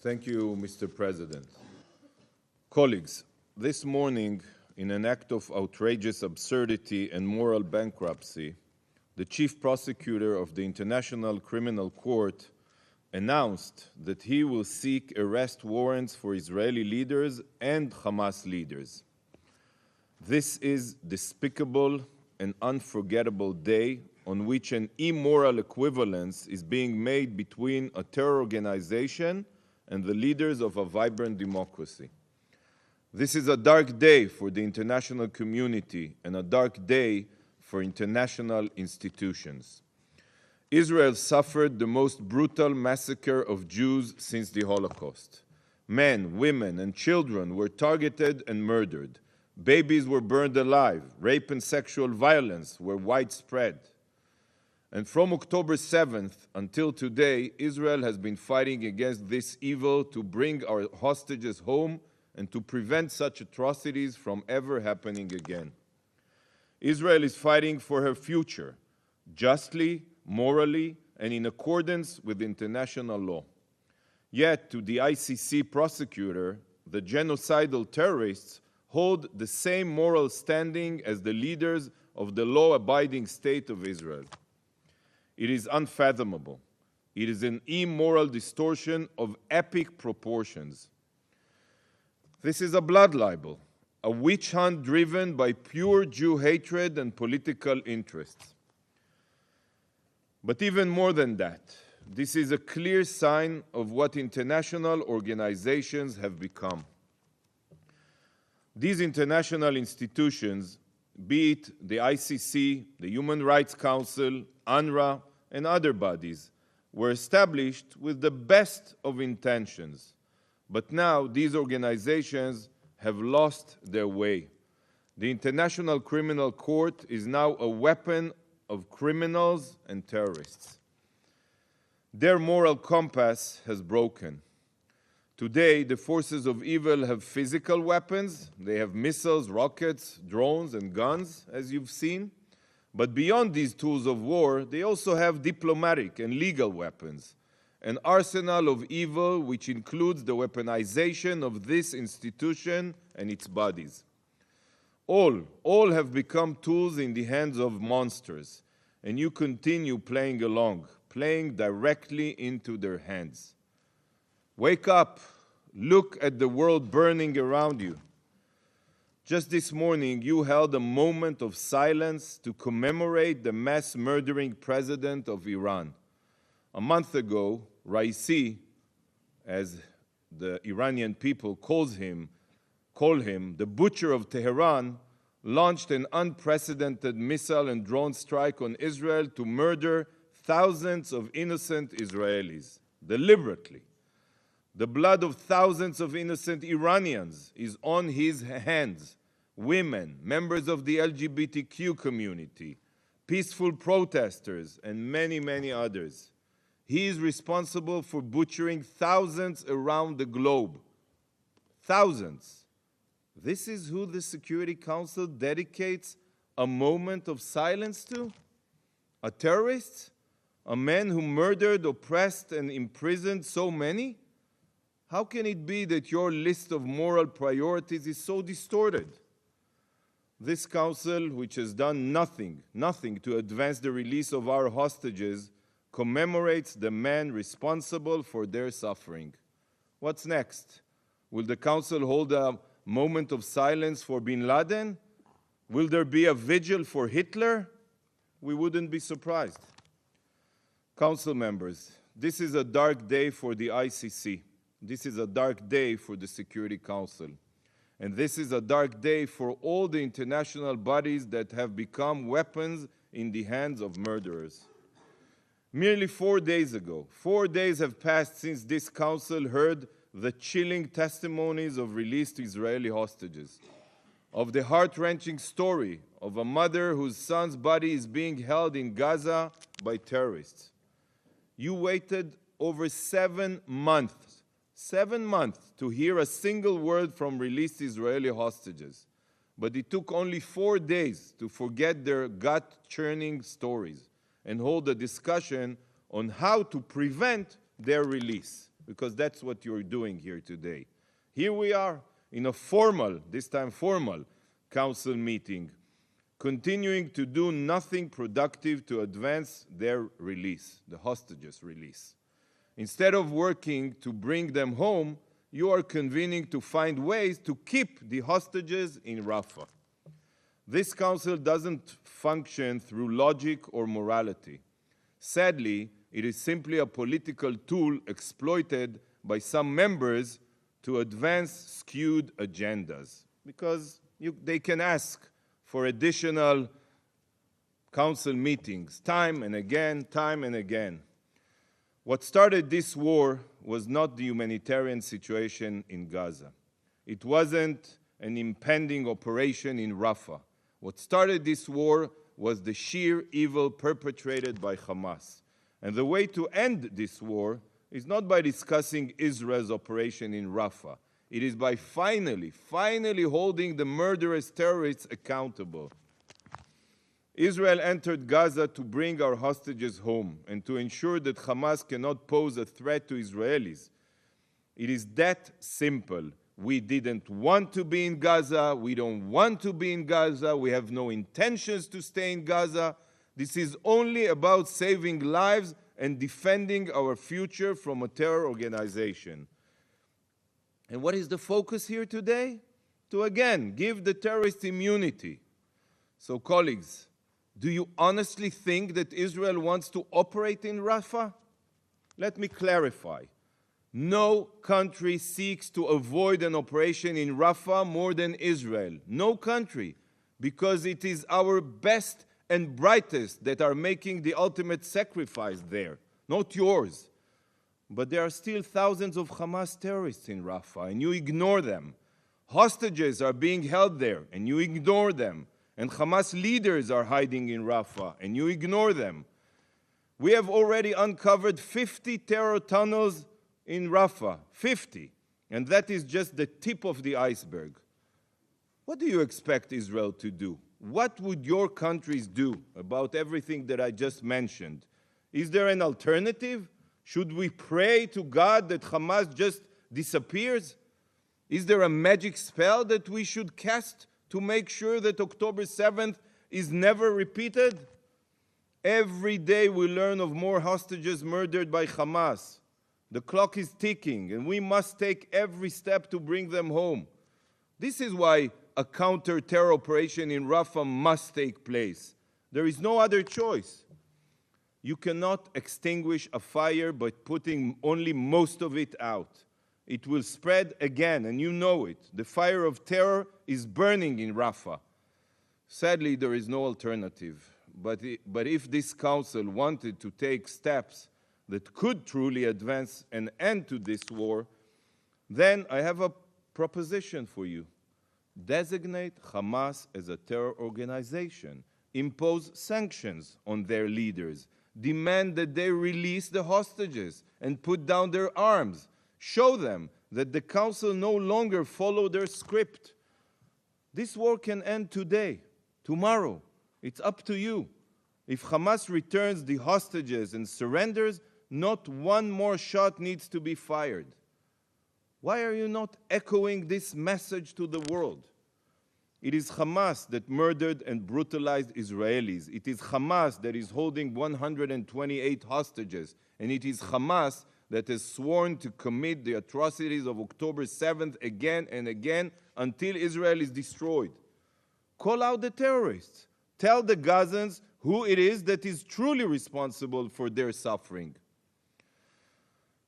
Thank you, Mr. President. Colleagues, this morning, in an act of outrageous absurdity and moral bankruptcy, the Chief Prosecutor of the International Criminal Court announced that he will seek arrest warrants for Israeli leaders and Hamas leaders. This is despicable and unforgettable day on which an immoral equivalence is being made between a terror organization and the leaders of a vibrant democracy. This is a dark day for the international community and a dark day for international institutions. Israel suffered the most brutal massacre of Jews since the Holocaust. Men, women, and children were targeted and murdered. Babies were burned alive. Rape and sexual violence were widespread. And from October 7th until today, Israel has been fighting against this evil to bring our hostages home and to prevent such atrocities from ever happening again. Israel is fighting for her future, justly, morally, and in accordance with international law. Yet, to the ICC prosecutor, the genocidal terrorists hold the same moral standing as the leaders of the law-abiding state of Israel. It is unfathomable. It is an immoral distortion of epic proportions. This is a blood libel, a witch hunt driven by pure Jew hatred and political interests. But even more than that, this is a clear sign of what international organizations have become. These international institutions, be it the ICC, the Human Rights Council, UNRWA, and other bodies, were established with the best of intentions. But now these organizations have lost their way. The International Criminal Court is now a weapon of criminals and terrorists. Their moral compass has broken. Today, the forces of evil have physical weapons. They have missiles, rockets, drones, and guns, as you've seen. But beyond these tools of war, they also have diplomatic and legal weapons, an arsenal of evil which includes the weaponization of this institution and its bodies. All have become tools in the hands of monsters, and you continue playing along, playing directly into their hands. Wake up, look at the world burning around you. Just this morning, you held a moment of silence to commemorate the mass murdering president of Iran. A month ago, Raisi, as the Iranian people call him, the butcher of Tehran, launched an unprecedented missile and drone strike on Israel to murder thousands of innocent Israelis, deliberately. The blood of thousands of innocent Iranians is on his hands. Women, members of the LGBTQ community, peaceful protesters, and many, many others. He is responsible for butchering thousands around the globe. Thousands. This is who the Security Council dedicates a moment of silence to? A terrorist? A man who murdered, oppressed, and imprisoned so many? How can it be that your list of moral priorities is so distorted? This council, which has done nothing to advance the release of our hostages, commemorates the man responsible for their suffering. What's next? Will the council hold a moment of silence for bin Laden? Will there be a vigil for Hitler? We wouldn't be surprised. Council members, this is a dark day for the ICC. This is a dark day for the Security Council. And this is a dark day for all the international bodies that have become weapons in the hands of murderers. Merely 4 days ago, 4 days have passed since this council heard the chilling testimonies of released Israeli hostages, of the heart-wrenching story of a mother whose son's body is being held in Gaza by terrorists. You waited over 7 months to hear a single word from released Israeli hostages. But it took only 4 days to forget their gut-churning stories and hold a discussion on how to prevent their release. because that's what you're doing here today. Here we are in a formal, this time formal, council meeting, continuing to do nothing productive to advance their release, the hostages' release. Instead of working to bring them home, you are convening to find ways to keep the hostages in Rafah. This council doesn't function through logic or morality. Sadly, it is simply a political tool exploited by some members to advance skewed agendas, because they can ask for additional council meetings time and again. What started this war was not the humanitarian situation in Gaza. It wasn't an impending operation in Rafah. What started this war was the sheer evil perpetrated by Hamas. And the way to end this war is not by discussing Israel's operation in Rafah. It is by finally holding the murderous terrorists accountable. Israel entered Gaza to bring our hostages home and to ensure that Hamas cannot pose a threat to Israelis. It is that simple. We didn't want to be in Gaza. We don't want to be in Gaza. We have no intentions to stay in Gaza. This is only about saving lives and defending our future from a terror organization. And what is the focus here today? To again give the terrorists immunity. So colleagues, do you honestly think that Israel wants to operate in Rafah? Let me clarify. No country seeks to avoid an operation in Rafah more than Israel. No country, because it is our best and brightest that are making the ultimate sacrifice there, not yours. But there are still thousands of Hamas terrorists in Rafah, and you ignore them. Hostages are being held there, and you ignore them. And Hamas leaders are hiding in Rafah, and you ignore them. We have already uncovered 50 terror tunnels in Rafah, 50. And that is just the tip of the iceberg. What do you expect Israel to do? What would your countries do about everything that I just mentioned? Is there an alternative? Should we pray to God that Hamas just disappears? Is there a magic spell that we should cast to make sure that October 7th is never repeated? Every day we learn of more hostages murdered by Hamas. The clock is ticking, and we must take every step to bring them home. This is why a counter-terror operation in Rafah must take place. There is no other choice. You cannot extinguish a fire by putting only most of it out. It will spread again, and you know it. The fire of terror is burning in Rafah. Sadly, there is no alternative. But if this council wanted to take steps that could truly advance an end to this war, then I have a proposition for you. Designate Hamas as a terror organization. Impose sanctions on their leaders. Demand that they release the hostages and put down their arms. Show them that the council no longer follow their script. This war can end today, tomorrow. It's up to you. If Hamas returns the hostages and surrenders, not one more shot needs to be fired. Why are you not echoing this message to the world? It is Hamas that murdered and brutalized Israelis. It is Hamas that is holding 128 hostages. And it is Hamas that has sworn to commit the atrocities of October 7th again and again until Israel is destroyed. Call out the terrorists. Tell the Gazans who it is that is truly responsible for their suffering.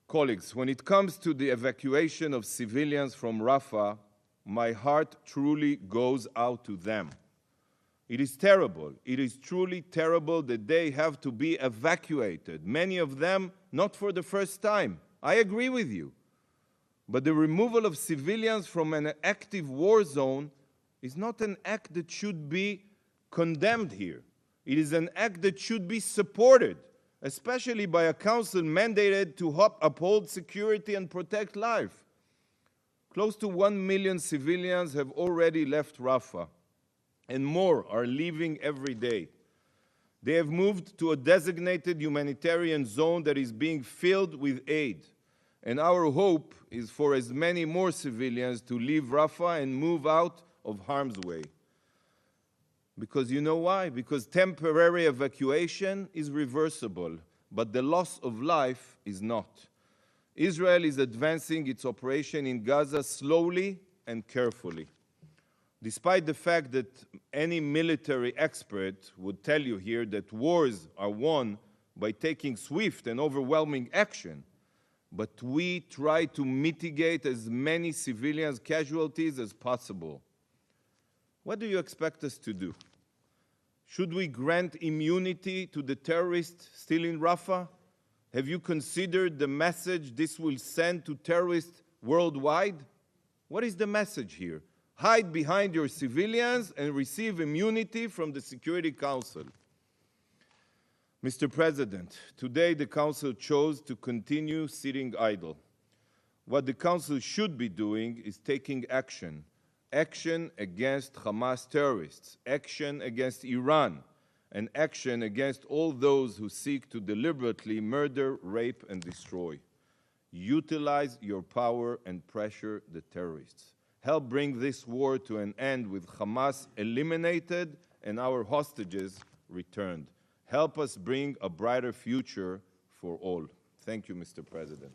Colleagues, when it comes to the evacuation of civilians from Rafah, my heart truly goes out to them. It is terrible. It is truly terrible that they have to be evacuated. Many of them, not for the first time. I agree with you. But the removal of civilians from an active war zone is not an act that should be condemned here. It is an act that should be supported, especially by a council mandated to uphold security and protect life. Close to 1 million civilians have already left Rafah, and more are leaving every day. They have moved to a designated humanitarian zone that is being filled with aid. And our hope is for as many more civilians to leave Rafah and move out of harm's way. Because you know why? Because temporary evacuation is reversible, but the loss of life is not. Israel is advancing its operation in Gaza slowly and carefully. Despite the fact that any military expert would tell you here that wars are won by taking swift and overwhelming action, but we try to mitigate as many civilian casualties as possible. What do you expect us to do? Should we grant immunity to the terrorists still in Rafah? Have you considered the message this will send to terrorists worldwide? What is the message here? Hide behind your civilians and receive immunity from the Security Council. Mr. President, today the Council chose to continue sitting idle. What the Council should be doing is taking action. Action against Hamas terrorists, action against Iran, and action against all those who seek to deliberately murder, rape, and destroy. Utilize your power and pressure the terrorists. Help bring this war to an end with Hamas eliminated and our hostages returned. Help us bring a brighter future for all. Thank you, Mr. President.